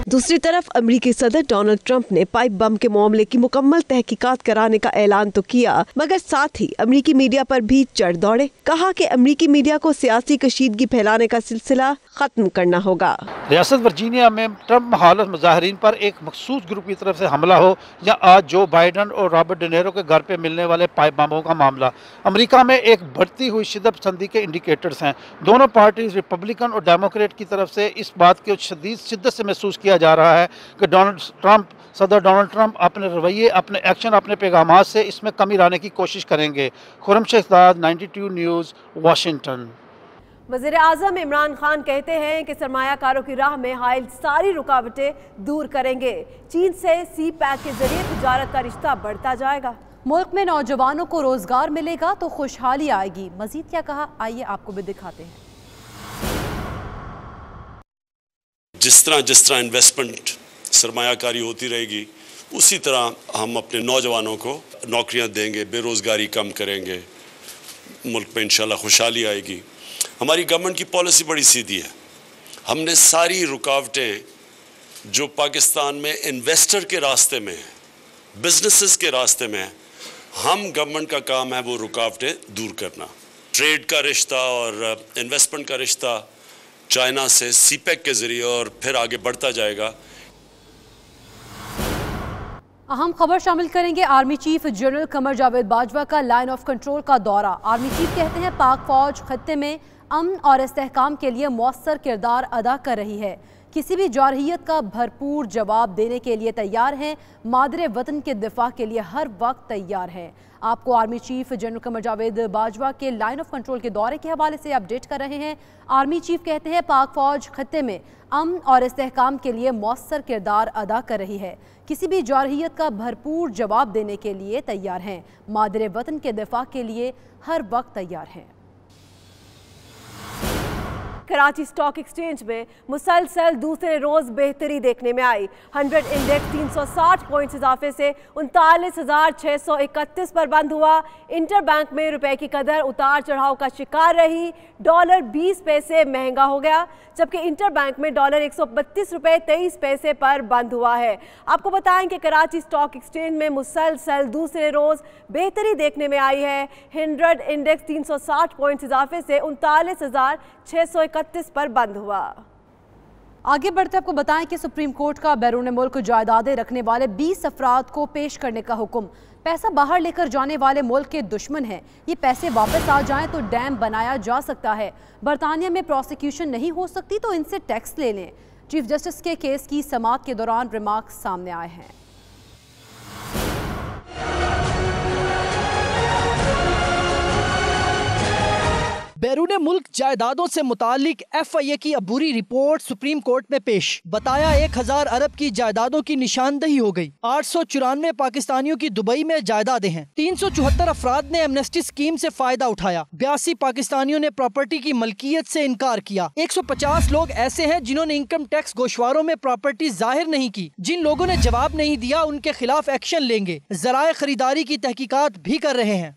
दूसरी तरफ अमेरिकी सदर डोनाल्ड ट्रंप ने पाइप बम के मामले की मुकम्मल तहकीकात कराने का ऐलान तो किया, मगर साथ ही अमेरिकी मीडिया पर भी चढ़ दौड़े। कहा कि अमेरिकी मीडिया को सियासी कशीदगी फैलाने का सिलसिला खत्म करना होगा। रियासत वर्जीनिया में ट्रंप मुखालिफ मुजाहिरीन पर एक मखसूस ग्रुप की तरफ से हमला हो या आज जो बाइडन और रॉबर्ट डी नीरो के घर पे मिलने वाले पाइप बमों का मामला, अमेरिका में एक बढ़ती हुई शिद्दत पसंदी के इंडिकेटर्स हैं। दोनों पार्टीज रिपब्लिकन और डेमोक्रेट की तरफ से इस बात की शदीद शिद्दत से महसूस किया जा रहा है कि सदर डोनाल्ड ट्रंप अपने रवैये, अपने एक्शन, अपने पैगामात से इसमें कमी लाने की कोशिश करेंगे। Khurram Shahzad, 92 news, Washington. वज़ीर आज़म इमरान खान कहते हैं कि सरमायाकारों की राह में हाइल सारी रुकावटें दूर करेंगे। चीन से सी पैक के जरिए तिजारत का रिश्ता बढ़ता जाएगा। मुल्क में नौजवानों को रोजगार मिलेगा तो खुशहाली आएगी। मजीद क्या कहा, आइए आपको भी दिखाते हैं। जिस तरह इन्वेस्टमेंट सरमायाकारी होती रहेगी उसी तरह हम अपने नौजवानों को नौकरियां देंगे, बेरोज़गारी कम करेंगे, मुल्क में इंशाल्लाह खुशहाली आएगी। हमारी गवर्नमेंट की पॉलिसी बड़ी सीधी है। हमने सारी रुकावटें जो पाकिस्तान में इन्वेस्टर के रास्ते में है, बिजनेसेस के रास्ते में है, हम गवर्नमेंट का काम है वो रुकावटें दूर करना। ट्रेड का रिश्ता और इन्वेस्टमेंट का रिश्ता चाइना से सीपेक के जरिए और फिर आगे बढ़ता जाएगा। अहम खबर शामिल करेंगे। Army chief general Qamar Javed Bajwa का लाइन ऑफ कंट्रोल का दौरा। आर्मी चीफ कहते हैं पाक फौज खत्ते में अमन और इस्तेहकाम के लिए मौसर किरदार अदा कर रही है, किसी भी जारहियत का भरपूर जवाब देने के लिए तैयार हैं, मादरे वतन के दिफा के लिए हर वक्त तैयार हैं। आपको army chief general Qamar Javed Bajwa के लाइन ऑफ कंट्रोल के दौरे के हवाले से अपडेट कर रहे हैं। आर्मी चीफ कहते हैं पाक फौज खत्ते में अमन और इस्तेहकाम के लिए मौसर किरदार अदा कर रही है, किसी भी जारहियत का भरपूर जवाब देने के लिए तैयार हैं, मादरे वतन के दिफा के लिए हर वक्त तैयार हैं। कराची स्टॉक एक्सचेंज में मुसलसल दूसरे रोज बेहतरी देखने में आई। 100 इंडेक्स 360 पॉइंट्स इजाफे से 39,631 पर बंद हुआ। इंटरबैंक में रुपए की कदर उतार चढ़ाव का शिकार रही। डॉलर 20 पैसे महंगा हो गया, जबकि इंटरबैंक में डॉलर 132 रुपए 23 पैसे पर बंद हुआ है। आपको बताएं कि कराची स्टॉक एक्सचेंज में मुसलसल दूसरे रोज बेहतरी देखने में आई है। 100 इंडेक्स 360 पॉइंट्स इजाफे से 39,631 पर बंद हुआ। आगे बढ़ते आपको बताएं कि सुप्रीम कोर्ट का बैरून मुल्क जायदादें रखने वाले 20 अफराद को पेश करने का हुक्म। पैसा बाहर लेकर जाने वाले मुल्क के दुश्मन हैं, ये पैसे वापस आ जाएं तो डैम बनाया जा सकता है। बरतानिया में प्रोसिक्यूशन नहीं हो सकती तो इनसे टैक्स ले लें। चीफ जस्टिस के केस की समाअत के दौरान रिमार्क्स सामने आए हैं। बैरून मुल्क जायदादों से मुतालिक FIA की अबूरी रिपोर्ट सुप्रीम कोर्ट में पेश। बताया 1000 अरब की जायदादों की निशानदही हो गई। 894 पाकिस्तानियों की दुबई में जायदादें हैं। 374 अफराद ने एमनेस्टी स्कीम से फायदा उठाया। 82 पाकिस्तानियों ने प्रॉपर्टी की मलकियत से इनकार किया। 150 लोग ऐसे हैं जिन्होंने इनकम टैक्स गोशवारों में प्रॉपर्टी जाहिर नहीं की। जिन लोगों ने जवाब नहीं दिया उनके खिलाफ एक्शन लेंगे। जराए खरीदारी की तहकीकात भी कर रहे हैं।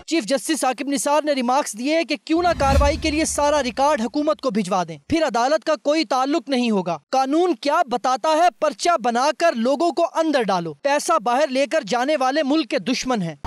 चीफ जस्टिस साकिब निसार ने रिमार्क्स दिए कि क्यों ना कार्रवाई के लिए सारा रिकॉर्ड हुकूमत को भिजवा दें, फिर अदालत का कोई ताल्लुक नहीं होगा। कानून क्या बताता है, पर्चा बनाकर लोगों को अंदर डालो। पैसा बाहर लेकर जाने वाले मुल्क के दुश्मन हैं।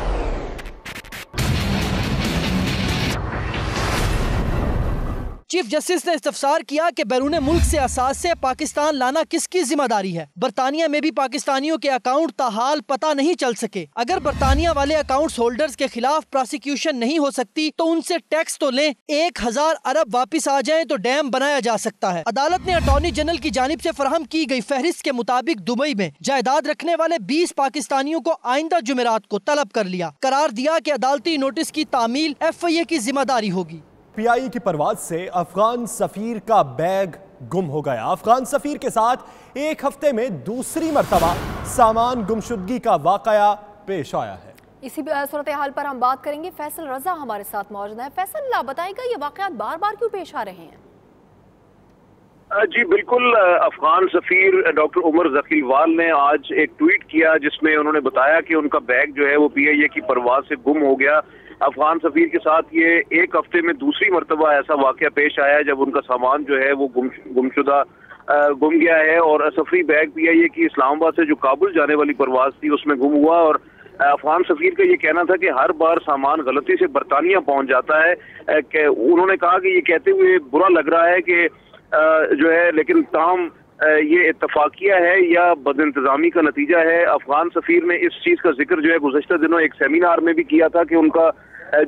चीफ जस्टिस ने इस्तफसार किया कि बैरून मुल्क से असासे पाकिस्तान लाना किसकी जिम्मेदारी है। बरतानिया में भी पाकिस्तानियों के अकाउंट ताहाल पता नहीं चल सके। अगर बरतानिया वाले अकाउंट होल्डर्स के खिलाफ प्रोसिक्यूशन नहीं हो सकती तो उनसे टैक्स तो लें। 1000 अरब वापिस आ जाए तो डैम बनाया जा सकता है। अदालत ने अटॉर्नी जनरल की जानिब से फराहम की गई फहरिस्त के मुताबिक दुबई में जायदाद रखने वाले 20 पाकिस्तानियों को आइंदा जुमेरात को तलब कर लिया। करार दिया कि अदालती नोटिस की तामील FIA की जिम्मेदारी होगी। PIE की परवाज से अफगान सफीर का बैग गुम हो गया। अफगान सफीर के साथ एक हफ्ते में दूसरी मर्तबा सामान गुमशुदगी का वाकया पेश आया है। इसी सूरत हाल पर हम बात करेंगे। फैसल रजा हमारे साथ मौजूद है। फैसल, बताएगा ये वाकयात बार बार क्यों पेश आ रहे हैं? जी बिल्कुल, अफगान सफीर डॉक्टर उमर जकीलवाल ने आज एक ट्वीट किया जिसमें उन्होंने बताया कि उनका बैग जो है वो PIA की परवाज से गुम हो गया। अफगान सफीर के साथ ये एक हफ्ते में दूसरी मर्तबा ऐसा वाकया पेश आया है जब उनका सामान जो है वो गुमशुदा गुम गया है। और सफरी बैग PIA की इस्लामाबाद से जो काबुल जाने वाली परवाज थी उसमें गुम हुआ। और अफगान सफीर का ये कहना था कि हर बार सामान गलती से बरतानिया पहुंच जाता है। उन्होंने कहा कि ये कहते हुए बुरा लग रहा है कि जो है, लेकिन ताहम ये इत्तफाकिया है या बदइंतजामी का नतीजा है। अफगान सफीर ने इस चीज का जिक्र जो है गुज़श्ता दिनों एक सेमिनार में भी किया था कि उनका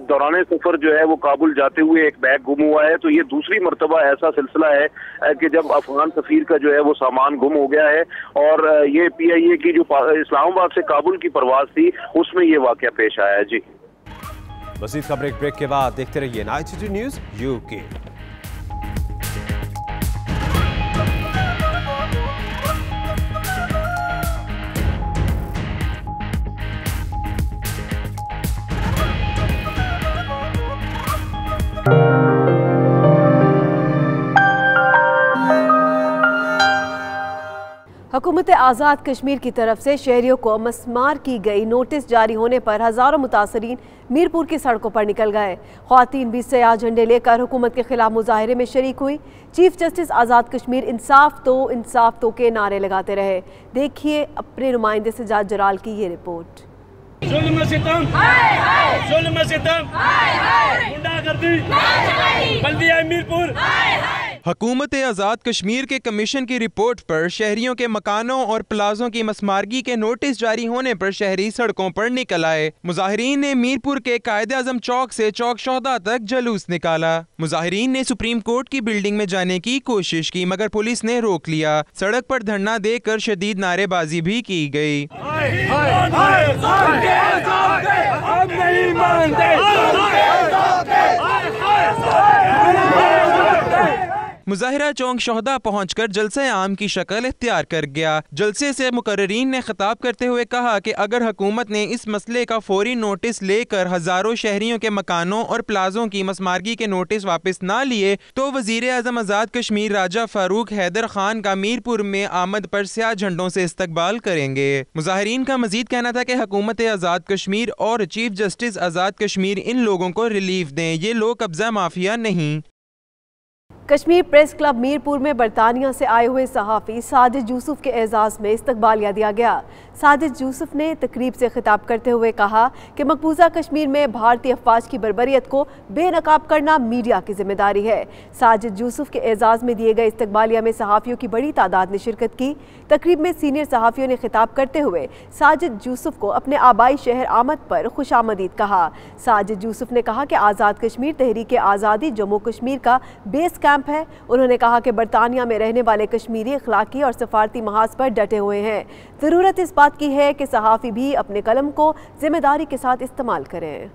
दौरान सफर जो है वो काबुल जाते हुए एक बैग गुम हुआ है। तो ये दूसरी मर्तबा ऐसा सिलसिला है कि जब अफगान सफीर का जो है वो सामान गुम हो गया है। और ये PIA की जो इस्लामाबाद से काबुल की परवाज थी उसमें ये वाकया पेश आया है। जी मज़ीद खबरें ब्रेक के बाद देखते रहिए ICT न्यूज़ UK। हुकूमत आज़ाद कश्मीर की तरफ से शहरियों को मस्मार की गई नोटिस जारी होने पर हज़ारों मुतासरीन मीरपुर की सड़कों पर निकल गए। ख्वातीन भी सयाह झंडे लेकर हुकूमत के खिलाफ मुजाहरे में शरीक हुई। चीफ जस्टिस आज़ाद कश्मीर इंसाफ तो के नारे लगाते रहे। देखिए अपने नुमाइंदे सजाद जलाल की ये रिपोर्ट। जुल्म सितम, जुल्म सितम, गुंडागर्दी, बल्दिया मीरपुर। हुकूमत आज़ाद कश्मीर के कमीशन की रिपोर्ट पर शहरियों के मकानों और प्लाजों की मस्मारगी के नोटिस जारी होने पर शहरी सड़कों पर निकल आए। मुजाहिरीन ने मीरपुर के कायदे आज़म चौक से चौक शोहदा तक जुलूस निकाला। मुजाहिरीन ने सुप्रीम कोर्ट की बिल्डिंग में जाने की कोशिश की मगर पुलिस ने रोक लिया। सड़क पर धरना देकर शदीद नारेबाजी भी की गई। मुजाहिरा चौक शोहदा पहुंचकर जलसे आम की शक्ल इख्तियार कर गया। जलसे से मुकर्रीन ने खिताब करते हुए कहा कि अगर हुकूमत ने इस मसले का फौरी नोटिस लेकर हजारों शहरियों के मकानों और प्लाजों की मस्मारगी के नोटिस वापस ना लिए तो वजीर आज़म आज़ाद कश्मीर राजा फारूक हैदर खान का मीरपुर में आमद पर स्याह झंडों से इस्तकबाल करेंगे। मुजाहिरीन का मजीद कहना था कि हुकूमत आज़ाद कश्मीर और चीफ जस्टिस आज़ाद कश्मीर इन लोगों को रिलीफ दें, ये लोग कब्जा माफिया नहीं। कश्मीर प्रेस क्लब मीरपुर में बरतानिया से आए हुए सहाफ़ी साजिद यूसुफ के एजाज़ में इस्तकबालिया दिया गया। साजिद यूसुफ ने तकरीब से खिताब करते हुए कहा कि मकबूजा कश्मीर में भारतीय अफवाज की बर्बरियत को बेनकाब करना मीडिया की जिम्मेदारी है। साजिद यूसुफ के एजाज़ में दिए गए इस्तकबालिया में सहाफ़ियों की बड़ी तादाद ने शिरकत की। तकरीब में सीनियर सहाफ़ियों ने खिताब करते हुए साजिद यूसुफ को अपने आबाई शहर आमद पर खुशामदीद कहा। साजिद यूसुफ ने कहा कि आज़ाद कश्मीर तहरीक आज़ादी जम्मू कश्मीर का बेस कैंप है। उन्होंने कहा कि बरतानिया में रहने वाले कश्मीरी अखलाकी और सफारती महाज पर डटे हुए हैं। ज़रूरत इस बात की है कि सहाफ़ी भी अपने कलम को जिम्मेदारी के साथ इस्तेमाल करें।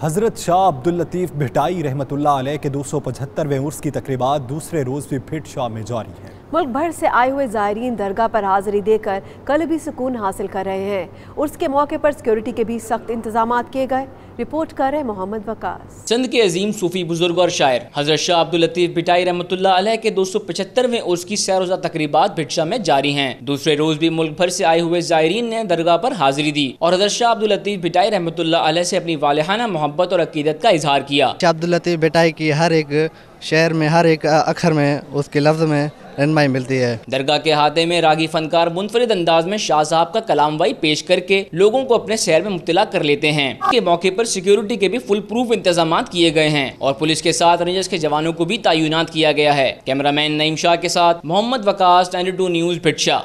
हज़रत शाह अब्दुल लतीफ़ भिटाई रहमतुल्लाह अलैह के 275वें उर्स की तकरीबात दूसरे रोज़ भी भिट शाह में जारी है। मुल्क भर से आए हुए ज़ायरीन दरगाह पर हाज़िरी देकर कल भी सुकून हासिल कर रहे हैं। उर्स के मौके पर सिक्योरिटी के भी सख्त इंतजाम किए गए। रिपोर्ट कर रहे मोहम्मद वकास। सिंध के अजीम सूफी बुजुर्ग और शायर हज़रत शाह अब्दुल लतीफ़ भिटाई रहमतुल्लाह अलैह के 275वें उर्स की सैरोज़ा तकरीबात भिट शाह में जारी हैं। दूसरे रोज भी मुल्क भर से आए हुए ज़ायरीन ने दरगाह पर हाजिरी दी और हज़रत शाह अब्दुल लतीफ़ भिटाई रहमतुल्लाह अलैह से अपनी वालिहाना मोहब्बत और अकीदत का इजहार किया। शाह अब्दुल लतीफ़ भिटाई की हर एक शेर में, हर एक अक्षर में, उसके लफ्ज़ में रहनुमाई मिलती है। दरगाह के हाथे में रागी फनकार मुनफरिद अंदाज में शाह साहब का कलामवाई पेश करके लोगों को अपने शहर में मुब्तला कर लेते हैं। के मौके पर सिक्योरिटी के भी फुल प्रूफ इंतजाम किए गए हैं और पुलिस के साथ रेंजर्स के जवानों को भी तैनात किया गया है। कैमरामैन नईम शाह के साथ Mohammad Waqas, 92 news भिट Shah.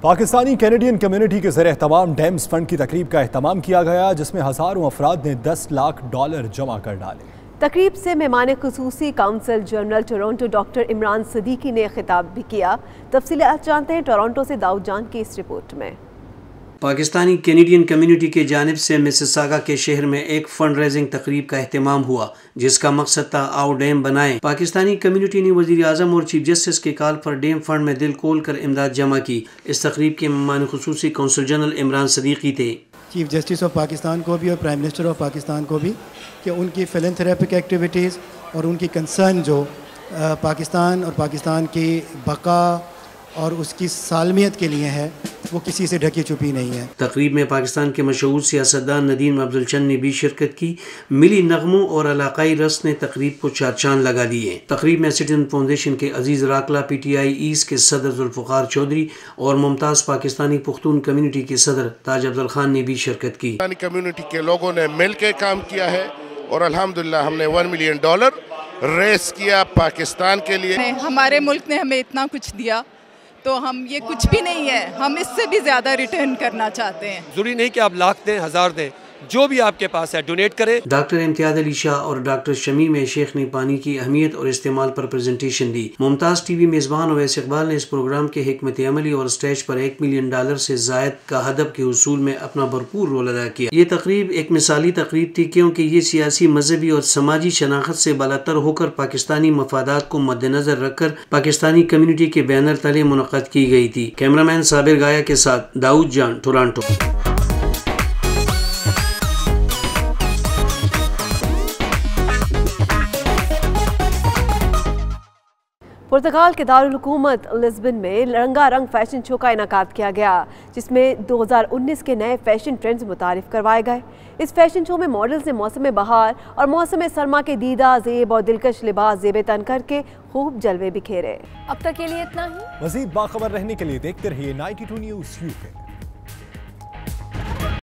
Pakistani Canadian community के ज़रिए तमाम डैम्स फंड की तकरीब का एहतमाम किया गया जिसमें हज़ारों अफराद ने $10 लाख जमा कर डाले। तकरीब से मेहमान खुसूसी council general Toronto doctor Imran Sadiqi ने खिताब भी किया। तफसीलात जानते हैं टोरंटो से दाऊद जान की इस रिपोर्ट में। पाकिस्तानी कैनेडियन कम्युनिटी के जानिब से मिसिसागा के शहर में एक फंड रेजिंग तकरीब का एहतमाम हुआ जिसका मकसद था आओ डैम बनाएं। पाकिस्तानी कम्युनिटी ने वजीर आज़म और चीफ जस्टिस के कॉल पर डैम फंड में दिल खोल कर इमदाद जमा की। इस तकरीब के मेहमान खुसूसी काउंसिल जनरल इमरान सदीकी थे। चीफ जस्टिस ऑफ पाकिस्तान को भी और प्राइम मिनिस्टर ऑफ पाकिस्तान को भी कि उनकी फिलैंथ्रोपिक एक्टिविटीज़ और उनकी कंसर्न जो पाकिस्तान और पाकिस्तान की बका और उसकी सालमियत के लिए है वो किसी से ढकी छुपी नहीं है। तकरीब में पाकिस्तान के मशहूर सियासतदान नदीम अफजल चंद ने भी शिरकत की। मिली नगमों और इलाकाई रस ने तकरीब को चार चांद लगा दिए। तकरीब में सिटीजन फाउंडेशन के अजीज राकला, PTI ईस्ट के सदर जुल्फ़िकार चौधरी और मुमताज़ पाकिस्तानी पुख्तून कम्युनिटी के सदर ताज अफजल खान ने भी शिरकत की। कम्युनिटी के लोगों ने मिल के काम किया है और अल्हम्दुलिल्लाह हमने $1 मिलियन रेस किया पाकिस्तान के लिए। हमारे मुल्क ने हमें इतना कुछ दिया तो हम ये कुछ भी नहीं है, हम इससे भी ज़्यादा रिटर्न करना चाहते हैं। जरूरी नहीं कि आप लाख दें, हज़ार दें, जो भी आपके पास है डोनेट करें। डॉक्टर इम्तियाज अली शाह और डॉक्टर शमीम शेख ने पानी की अहमियत और इस्तेमाल पर प्रेजेंटेशन दी। मुमताज़ TV मेज़बान अवैस इकबाल ने इस प्रोग्राम के हिकमत अमली और स्टेज पर $1 मिलियन से ज़ायद का हदफ के उसूल में अपना भरपूर रोल अदा किया। ये तकरीब एक मिसाली तकरीब थी क्योंकि ये सियासी, मजहबी और समाजी शनाख्त से बालातर होकर पाकिस्तानी मफादात को मद्देनजर रखकर पाकिस्तानी कम्युनिटी के बैनर तले मुनक़्क़द की गई थी। कैमरामैन साबिर गाया के साथ दाऊद जान, टोरंटो। पुर्तगाल के दारुल हुकूमत लिस्बन में रंगारंग फैशन शो का इनेकाद किया गया, जिसमें 2019 के नए फैशन ट्रेंड्स मुतारिफ करवाए गए। इस फैशन शो में मॉडल्स ने मौसम बहार और मौसम सरमा के दीदा जेब और दिलकश लिबास जेबे तन करके खूब जलवे बिखेरे। अब तक के लिए इतना ही। मजीद बाखबर रहने के लिए देखते रहिए 92 न्यूज़ UK।